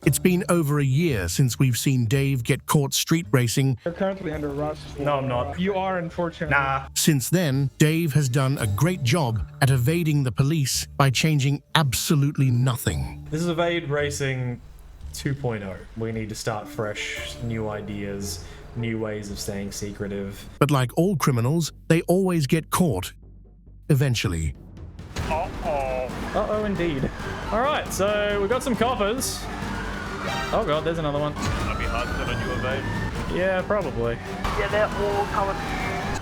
It's been over a year since we've seen Dave get caught street racing. You're currently under arrest. No, I'm not. You are, unfortunately. Nah. Since then, Dave has done a great job at evading the police by changing absolutely nothing. This is Evade Racing 2.0. We need to start fresh, new ideas, new ways of staying secretive. But like all criminals, they always get caught. Eventually. Uh-oh, indeed. All right, so we've got some coppers. Oh god, there's another one. Might be hard to set on you, Evade. Yeah, probably. Yeah, they're all coming.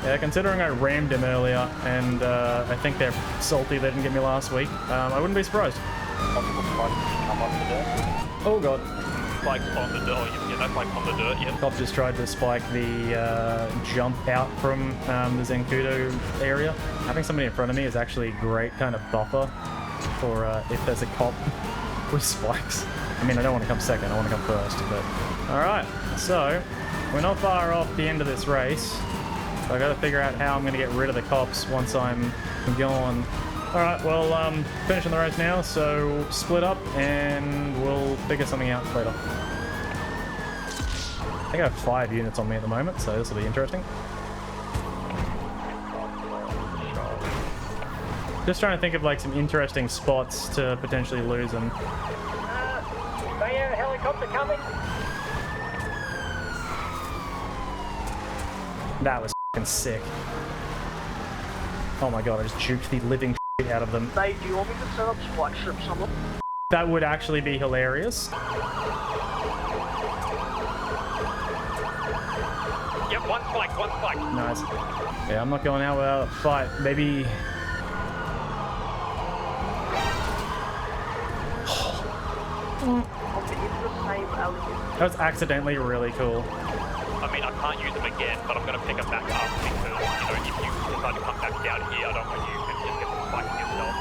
Yeah, considering I rammed him earlier, and I think they're salty they didn't get me last week, I wouldn't be surprised. Possible spike come off the dirt. Oh god. Spike on the dirt. Yeah, no spike on the dirt, yeah. Cop just tried to spike the jump out from the Zancudo area. Having somebody in front of me is actually a great kind of buffer for if there's a cop with spikes. I mean, I don't want to come second, I want to come first, but... Alright, so, we're not far off the end of this race. So I gotta figure out how I'm gonna get rid of the cops once I'm gone. Alright, well, finishing the race now, so split up and we'll figure something out later. I think I have 5 units on me at the moment, so this will be interesting. Just trying to think of like some interesting spots to potentially lose them. They have a helicopter coming. That was f***ing sick. Oh my god, I just juked the living shit out of them. They, do you want me to set up spike strips on them? That would actually be hilarious. Yep, one spike. Nice. Yeah, I'm not going out without a fight. Maybe... That was accidentally really cool. I mean, I can't use them again, but I'm going to pick them back up because, you know, if you decide to come back down here, I don't want you to just get the spike yourself.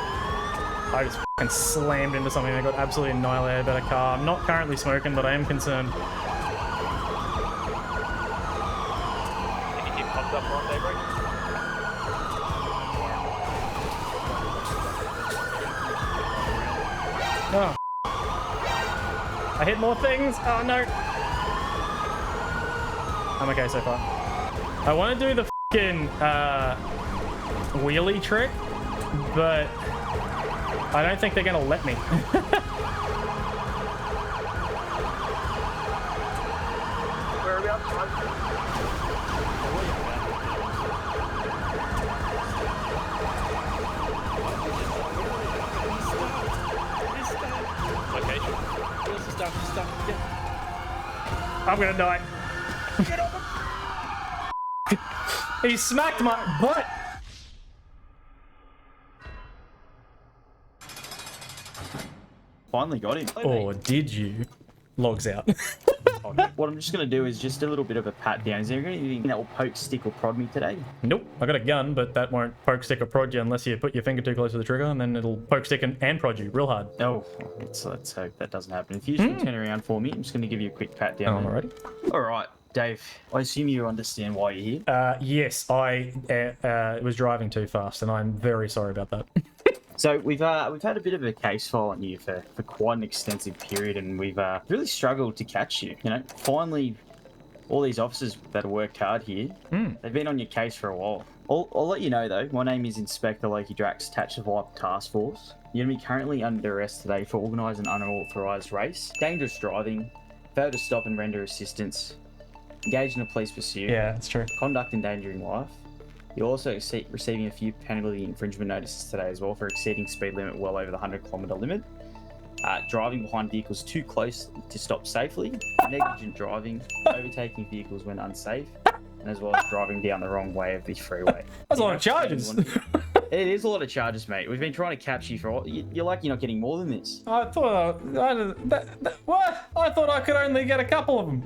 I just f***ing slammed into something that got absolutely annihilated by a car. I'm not currently smoking, but I am concerned. Can you keep cops up on daybreak? Oh. I hit more things. Oh no. I'm okay so far. I want to do the f***ing wheelie trick, but I don't think they're gonna let me. Whereabouts? Location. I'm gonna die. He smacked my butt. Finally got him. Or did you? Logs out. What I'm just going to do is just a little bit of a pat down. Is there anything that will poke, stick, or prod me today? Nope. I got a gun, but that won't poke, stick, or prod you unless you put your finger too close to the trigger, and then it'll poke, stick, and prod you real hard. Oh, let's hope that doesn't happen. If you just turn around for me, I'm just going to give you a quick pat down. Alrighty. All right, Dave. I assume you understand why you're here. Yes, I was driving too fast, and I'm very sorry about that. So we've had a bit of a case file on you for quite an extensive period, and we've really struggled to catch you. You know, finally, all these officers that have worked hard here, they've been on your case for a while. I'll let you know though. My name is Inspector Loki Drax, attached to the Viper Task Force. You're gonna be currently under arrest today for organising an unauthorised race, dangerous driving, failure to stop and render assistance, engage in a police pursuit. Yeah, that's true. Conduct endangering life. You're also receiving a few penalty infringement notices today as well for exceeding speed limit well over the 100-kilometre limit. Driving behind vehicles too close to stop safely, negligent driving, overtaking vehicles when unsafe, and as well as driving down the wrong way of the freeway. That's a lot of charges. It is a lot of charges, mate. We've been trying to catch you for all... You're lucky you're not getting more than this. I thought what? I thought I could only get a couple of them.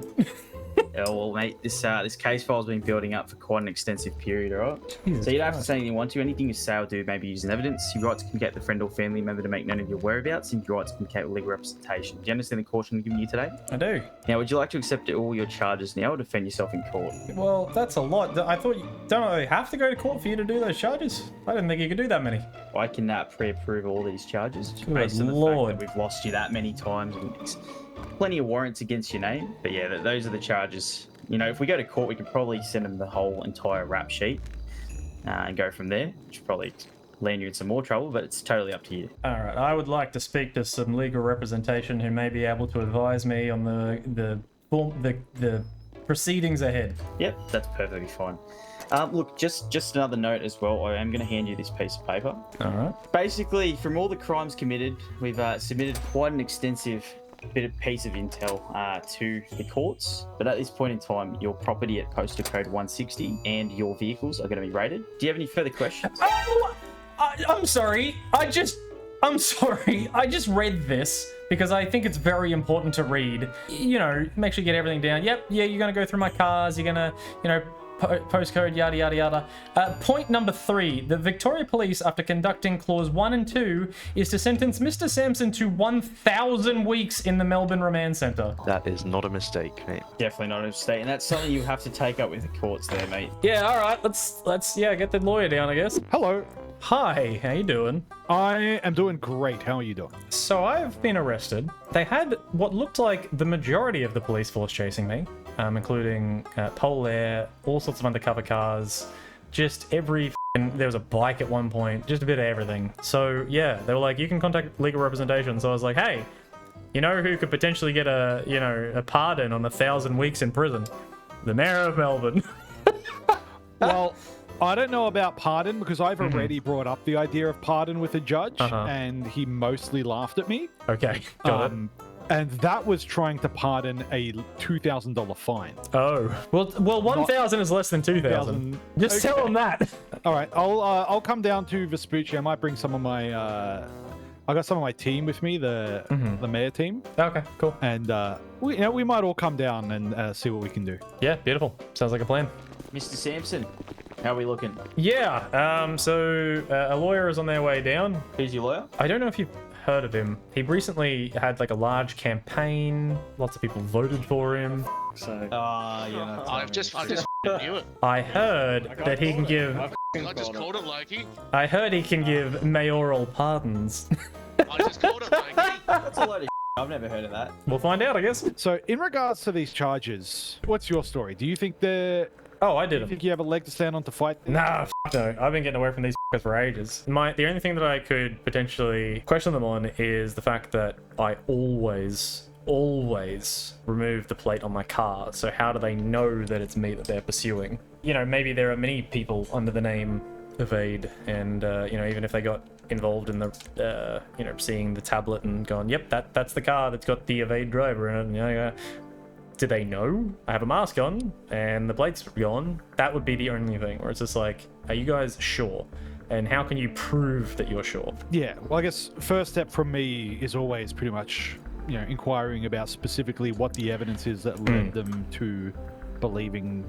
Oh, well, mate, this case file's been building up for quite an extensive period, all right? Jesus so you don't have to Christ. say anything you want to. Anything you say or do, maybe use as evidence. Your right to communicate with a friend or family member to make known of your whereabouts, and your right to communicate with legal representation. Do you understand the caution I'm giving you today? I do. Now, would you like to accept all your charges now or defend yourself in court? Well, that's a lot. I thought don't I have to go to court for you to do those charges? I didn't think you could do that many. I can pre-approve all these charges Good based on the Lord. fact that we've lost you that many times. And plenty of warrants against your name. But yeah, those are the charges. You know, if we go to court, we could probably send them the whole entire rap sheet and go from there, which would probably land you in some more trouble, but it's totally up to you. All right, I would like to speak to some legal representation who may be able to advise me on the proceedings ahead. Yep, that's perfectly fine. Look, just another note as well. I am going to hand you this piece of paper. All right. Basically, from all the crimes committed, we've submitted quite an extensive piece of intel to the courts. But at this point in time, your property at postal code 160 and your vehicles are going to be raided. Do you have any further questions? Oh, I'm sorry. I'm sorry. I just read this because I think it's very important to read. You know, make sure you get everything down. Yep, yeah, you're going to go through my cars. You're going to, you know, postcode, yada, yada, yada. Point number 3. The Victoria Police, after conducting clause 1 and 2, is to sentence Mr. Sampson to 1,000 weeks in the Melbourne Remand Centre. That is not a mistake, mate. Definitely not a mistake, and that's something you have to take up with the courts there, mate. Yeah, all right. Let's get the lawyer down, I guess. Hello. Hi, how you doing? I am doing great. How are you doing? So I've been arrested. They had what looked like the majority of the police force chasing me, including Polair, all sorts of undercover cars, just every there was a bike at one point, just a bit of everything. So yeah, they were like, you can contact legal representation. So I was like, hey, you know who could potentially get a pardon on 1,000 weeks in prison? The mayor of Melbourne. Well, I don't know about pardon because I've already brought up the idea of pardon with a judge, and he mostly laughed at me. Okay, got it. And that was trying to pardon a $2,000 fine. Oh, well, 1,000 is less than 2,000. Just tell them that. All right, I'll come down to Vespucci. I might bring some of my I got some of my team with me, the mayor team. Okay, cool. And we might all come down and see what we can do. Yeah, beautiful. Sounds like a plan. Mr. Sampson, how are we looking? Yeah. So a lawyer is on their way down. Who's your lawyer? I don't know if you've heard of him. He recently had like a large campaign. Lots of people voted for him. So yeah. I just knew it. I heard that he can give. I just called it, Loki. I heard he can give mayoral pardons. I just called it, Loki. That's a load of I've never heard of that. We'll find out, I guess. So in regards to these charges, what's your story? Do you think they're... Oh, I did Do you them. think you have a leg to stand on to fight? Nah, no. I've been getting away from these for ages. The only thing that I could potentially question them on is the fact that I always remove the plate on my car. So how do they know that it's me that they're pursuing? You know, maybe there are many people under the name Evade, and even if they got involved in the seeing the tablet and going, yep, that's the car that's got the Evade driver in it. Do they know I have a mask on and the plate's gone? That would be the only thing where it's just like, are you guys sure? And how can you prove that you're sure? Yeah, well, I guess first step from me is always pretty much, inquiring about specifically what the evidence is that led them to believing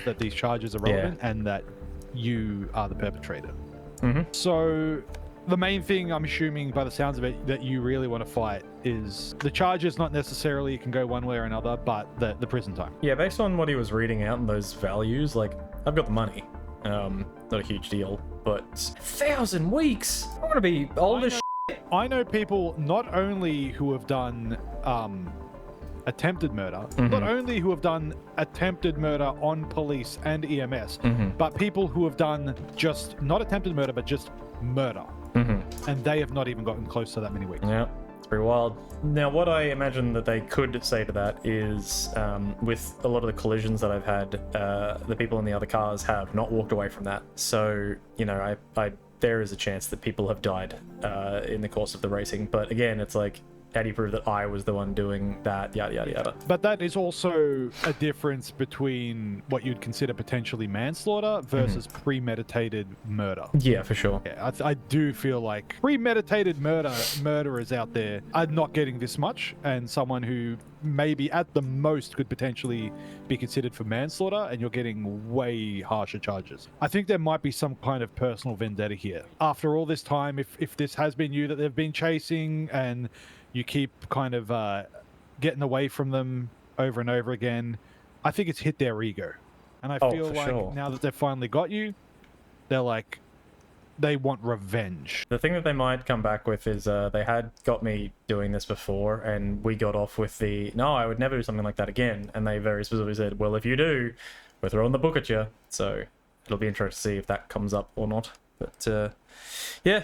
that these charges are relevant and that you are the perpetrator. So the main thing, I'm assuming by the sounds of it, that you really want to fight is the charges. Not necessarily can go one way or another, but the prison time. Yeah, based on what he was reading out and those values, like, I've got the money. Not a huge deal, but 1,000 weeks? I want to be old as I know people not only who have done attempted murder, not only who have done attempted murder on police and EMS, but people who have done just not attempted murder, but just murder. And they have not even gotten close to that many weeks. Yeah, it's pretty wild. Now, what I imagine that they could say to that is, with a lot of the collisions that I've had, the people in the other cars have not walked away from that. So, there is a chance that people have died in the course of the racing. But again, it's like, how do you prove that I was the one doing that? Yada, yada, yada. But that is also a difference between what you'd consider potentially manslaughter versus premeditated murder. Yeah, for sure. Yeah, I do feel like premeditated murderers out there are not getting this much, and someone who maybe at the most could potentially be considered for manslaughter, and you're getting way harsher charges. I think there might be some kind of personal vendetta here. After all this time, if this has been you that they've been chasing and you keep kind of getting away from them over and over again, I think it's hit their ego. And I feel like now that they've finally got you, they're like, they want revenge. The thing that they might come back with is they had got me doing this before, and we got off with the, no, I would never do something like that again. And they very specifically said, well, if you do, we're throwing the book at you. So it'll be interesting to see if that comes up or not. But yeah,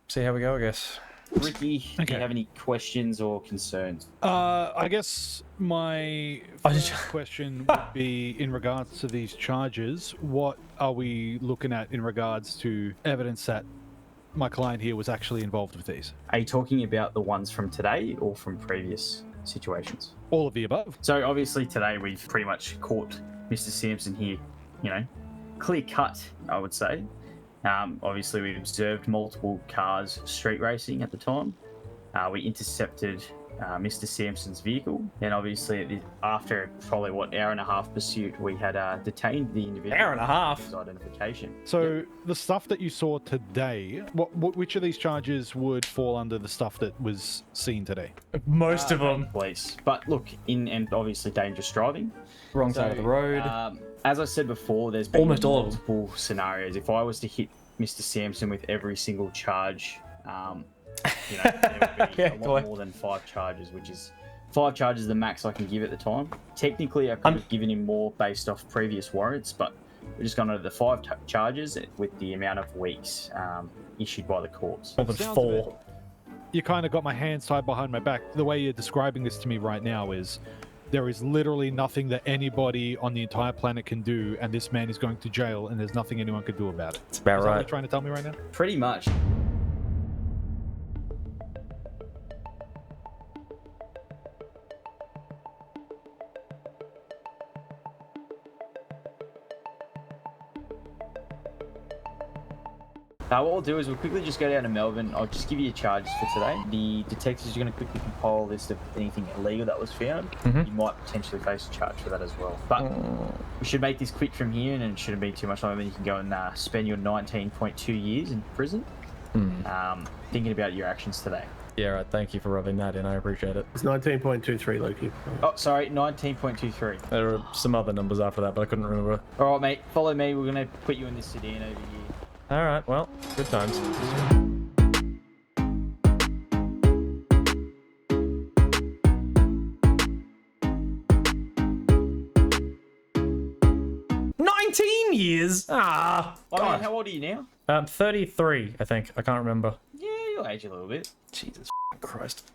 see how we go, I guess. Ricky, do you have any questions or concerns? I guess my first question would be in regards to these charges. What are we looking at in regards to evidence that my client here was actually involved with these? Are you talking about the ones from today or from previous situations? All of the above. So obviously today we've pretty much caught Mr. Sampson here, you know, clear cut, I would say. Obviously we observed multiple cars street racing at the time. We intercepted Mr. Sampson's vehicle, and obviously after probably hour and a half pursuit, we had detained the individual. Hour and a half? For his identification. So the stuff that you saw today, which of these charges would fall under the stuff that was seen today? Most of them. Police. But look, and obviously dangerous driving. Wrong side of the road. As I said before, there's been Almost all of them. multiple scenarios. If I was to hit Mr. Sampson with every single charge, you know, there would be a lot more than 5 charges, which is 5 charges the max I can give at the time. Technically, I could have given him more based off previous warrants, but we're just going over the 5 charges with the amount of weeks issued by the courts. More than 4. You kind of got my hands tied behind my back. The way you're describing this to me right now is there is literally nothing that anybody on the entire planet can do, and this man is going to jail, and there's nothing anyone can do about it. It's about Is that what right. you're trying to tell me right now? Pretty much. What we'll do is we'll quickly just go down to Melbourne. I'll just give you your charges for today. The detectives are going to quickly compile a list of anything illegal that was found. You might potentially face a charge for that as well. But we should make this quick from here, and it shouldn't be too much longer. Then you can go and spend your 19.2 years in prison. Thinking about your actions today. Yeah, right. Thank you for rubbing that in. I appreciate it. It's 19.23, Loki. Oh, sorry, 19.23. There were some other numbers after that, but I couldn't remember. All right, mate. Follow me. We're going to put you in this sedan over here. All right. Well, good times. Years. Ah, I mean, how old are you now? 33, I think. I can't remember. Yeah, you'll age a little bit. Jesus Christ.